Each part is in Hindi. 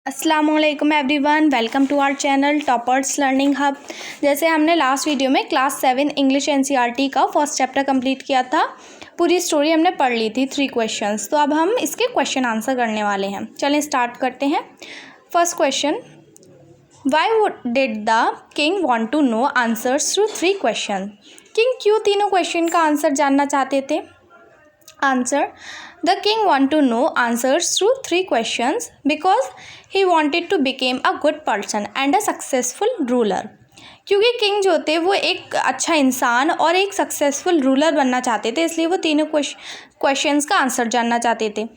अस्सलामुअलैकुम everyone, welcome to our channel toppers learning hub. जैसे हमने लास्ट वीडियो में क्लास 7 इंग्लिश एनसीईआरटी का फर्स्ट चैप्टर कंप्लीट किया था। पूरी स्टोरी हमने पढ़ ली थी, 3 क्वेश्चंस। तो अब हम इसके क्वेश्चन आंसर करने वाले हैं। चलें स्टार्ट करते हैं। First question, why did the king want to know answers through 3 question. King क्यों तीनों क्वेश्चन का आंसर जानना चाहते थे? Answer: The king want to know answers through 3 questions because he wanted to become a good person and a successful ruler. क्योंकि किंग जो थे वो एक अच्छा इंसान और एक सक्सेसफुल रूलर बनना चाहते थे, इसलिए वो तीनों क्वेश्चंस का आंसर जानना चाहते थे।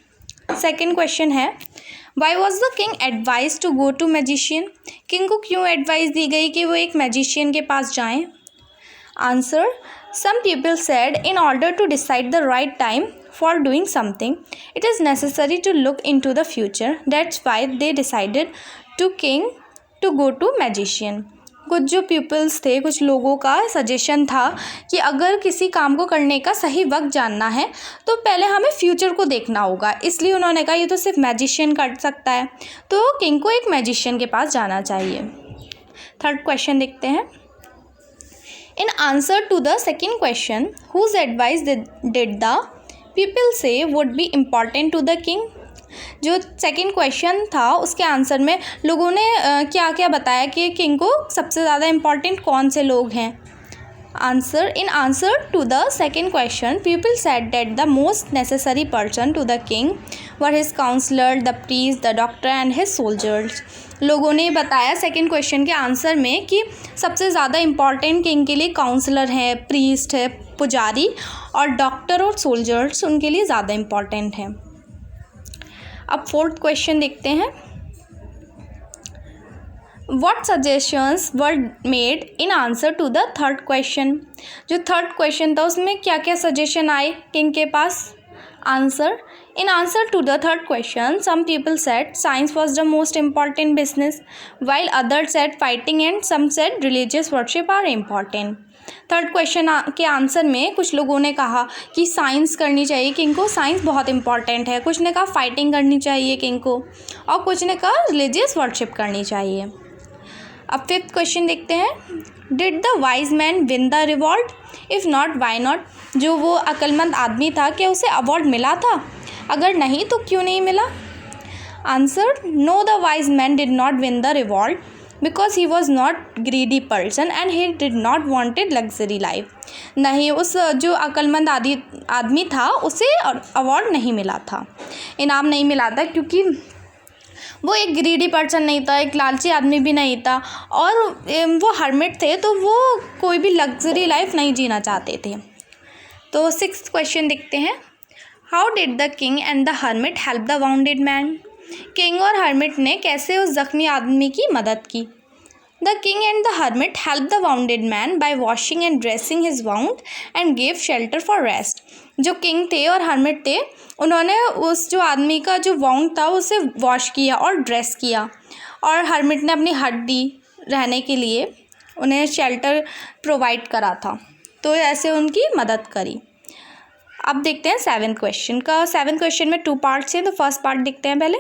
Second question is, why was the king advise to go to magician. King को क्यों एडवाइस दी गई कि वो एक मैजिशियन के पास जाएं? Answer: Some people said in order to decide the right time for doing something, it is necessary to look into the future. That's why they decided to king to go to magician. कुछ जो पीपल्स थे, कुछ लोगों का सजेशन था कि अगर किसी काम को करने का सही वक्त जानना है तो पहले हमें फ्यूचर को देखना होगा, इसलिए उन्होंने कहा ये तो सिर्फ मैजिशियन कर सकता है, तो किंग को एक मैजिशियन के पास जाना चाहिए। थर्ड क्वेश्चन देखते हैं। In answer to the second question, whose advice did the people say would be important to the king? जो सेकंड क्वेश्चन था उसके आंसर में लोगों ने क्या क्या बताया कि किंग को सबसे ज़्यादा इम्पॉर्टेंट कौन से लोग हैं? Answer: In answer to the second question, people said that the most necessary person to the king were his counselor, the priest, the doctor and his soldiers. लोगों ने बताया सेकंड क्वेश्चन के आंसर में कि सबसे ज़्यादा इम्पॉर्टेंट किंग के लिए काउंसलर है, प्रीस्ट है, पुजारी और डॉक्टर और सोल्जर्स उनके लिए ज़्यादा इम्पॉर्टेंट हैं। अब फोर्थ क्वेश्चन देखते हैं। What suggestions were made in answer to the third question? जो थर्ड क्वेश्चन था उसमें क्या क्या सजेशन आए किंग के पास? Answer: In answer to the third question, some people said science was the most important business, while others said fighting and some said religious worship are important. Third question के आंसर में कुछ लोगों ने कहा कि साइंस करनी चाहिए किंग को, साइंस बहुत इंपॉर्टेंट है। कुछ ने कहा फाइटिंग करनी चाहिए किंग को और कुछ ने कहा रिलीजियस वर्शिप करनी चाहिए। अब फिफ्थ क्वेश्चन देखते हैं। Did the wise man win the reward? If not why not? जो वो अक्लमंद आदमी था क्या उसे अवार्ड मिला था? अगर नहीं तो क्यों नहीं मिला? Answer: no, the wise man did not win the reward because he was not greedy person and he did not wanted luxury life. नहीं, उस जो अक्लमंद आदमी था उसे अवार्ड नहीं मिला था, इनाम नहीं मिला था, क्योंकि वो एक ग्रीडी पर्सन नहीं था, एक लालची आदमी भी नहीं था और वो हर्मिट थे, तो वो कोई भी लग्जरी लाइफ नहीं जीना चाहते थे। तो सिक्स्थ क्वेश्चन देखते हैं। How did the king and the hermit help the bounded man? King और हर्मिट ने कैसे उस जख्मी आदमी की मदद की? The king and the hermit help the bounded man bye washing and dressing his wound and give shelter for rest. जो किंग थे और हर्मिट थे उन्होंने उस जो आदमी का जो वाउंड था उसे वॉश किया और ड्रेस किया, और हर्मिट ने अपनी हट दी रहने के लिए, उन्हें शेल्टर प्रोवाइड करा था, तो ऐसे उनकी मदद करी। अब देखते हैं सेवन्थ क्वेश्चन का। सेवन्थ क्वेश्चन में 2 पार्ट्स हैं, तो फर्स्ट पार्ट देखते हैं पहले।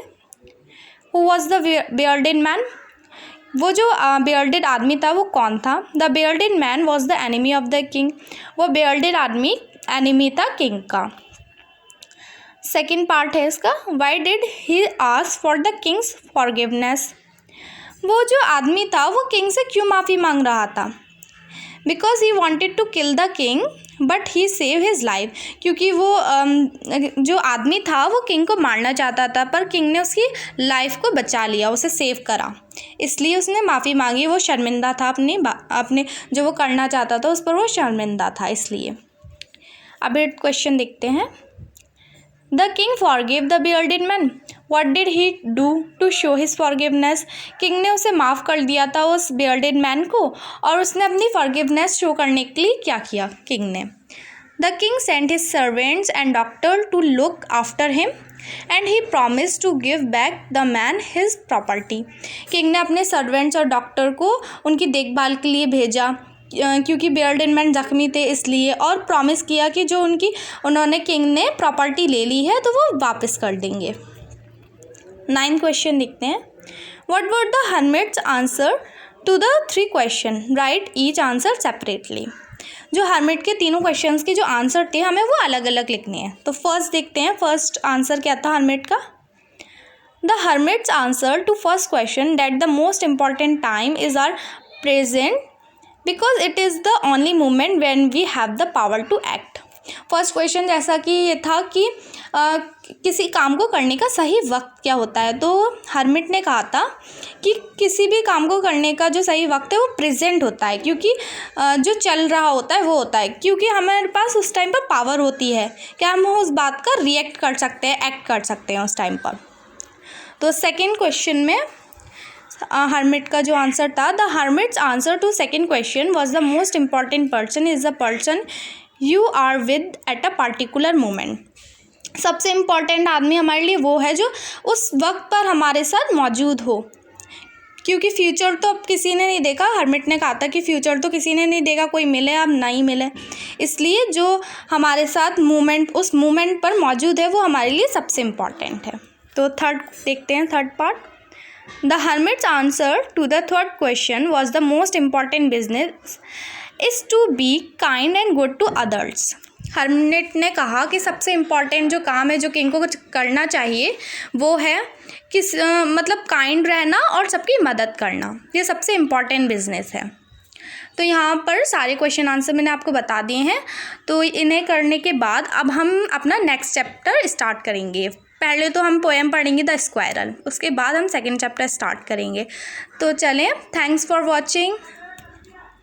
Who was the bearded man? वो जो बियर्डेड आदमी था वो कौन था? The bearded man was the enemy of the king. वो बियर्डेड आदमी एनिमी था किंग का। सेकेंड पार्ट है इसका, why did he ask for the Kings forgiveness? वो जो आदमी था वो किंग से क्यों माफ़ी मांग रहा था? Because he wanted to kill the king but he save his life. क्योंकि वो जो आदमी था वो किंग को मारना चाहता था, पर किंग ने उसकी लाइफ को बचा लिया, उसे सेव करा, इसलिए उसने माफ़ी मांगी। वो शर्मिंदा था अपने जो वो करना चाहता था उस पर वो शर्मिंदा था, इसलिए। अब एक क्वेश्चन देखते हैं। The king forgive the bearded man, what did he do to show his forgiveness? King ने उसे माफ़ कर दिया था उस बियर्डेड मैन को, और उसने अपनी फॉरगिवनेस शो करने के लिए क्या किया किंग ने? The king sent his servants and doctor to look after him and he promise to give back the man his property. King ने अपने सर्वेंट्स और डॉक्टर को उनकी देखभाल के लिए भेजा, क्योंकि बियर्डेड मैन ज़ख्मी थे इसलिए, और प्रॉमिस किया कि जो उन्होंने किंग ने प्रॉपर्टी ले ली है तो वो वापस कर देंगे। 9th क्वेश्चन देखते हैं। What were the hermits answer to the 3 question, write each answer separately. जो हर्मिट के तीनों क्वेश्चंस के जो आंसर थे हमें वो अलग अलग लिखने हैं। तो फर्स्ट देखते हैं, फर्स्ट आंसर क्या था हर्मिट का। The hermits answer to first question that the most important time is our present because it is the only moment when we have the power to act. First question जैसा कि ये था कि किसी काम को करने का सही वक्त क्या होता है, तो हर्मिट ने कहा था कि किसी भी काम को करने का जो सही वक्त है वो प्रेजेंट होता है, क्योंकि जो चल रहा होता है वो होता है, क्योंकि हमारे पास उस टाइम पर पावर होती है कि हम उस बात का रिएक्ट कर सकते हैं, एक्ट कर सकते हैं उस टाइम पर। तो सेकेंड क्वेश्चन में हर्मिट का जो आंसर था, the hermits answer to second question was the most important person is the person you are with at a particular moment. सबसे इम्पॉर्टेंट आदमी हमारे लिए वो है जो उस वक्त पर हमारे साथ मौजूद हो, क्योंकि फ्यूचर तो अब किसी ने नहीं देखा। हर्मिट ने कहा था कि फ्यूचर तो किसी ने नहीं देखा, कोई मिले अब नहीं मिले, इसलिए जो हमारे साथ मोमेंट उस मोमेंट पर मौजूद है वो हमारे लिए सबसे इम्पॉर्टेंट है। तो थर्ड देखते हैं, third part. The hermits answer to the third question was the most important business is to be kind and good to others. Hermit ने कहा कि सबसे इम्पॉर्टेंट जो काम है जो कि इनको कुछ करना चाहिए वो है मतलब काइंड रहना और सबकी मदद करना, ये सबसे इम्पॉर्टेंट बिजनेस है। तो यहाँ पर सारे क्वेश्चन आंसर मैंने आपको बता दिए हैं। तो इन्हें करने के बाद अब हम अपना नेक्स्ट चैप्टर स्टार्ट करेंगे। पहले तो हम पोएम पढ़ेंगे द स्क्वायरल, उसके बाद हम सेकंड चैप्टर स्टार्ट करेंगे। तो चलें, थैंक्स फॉर वॉचिंग।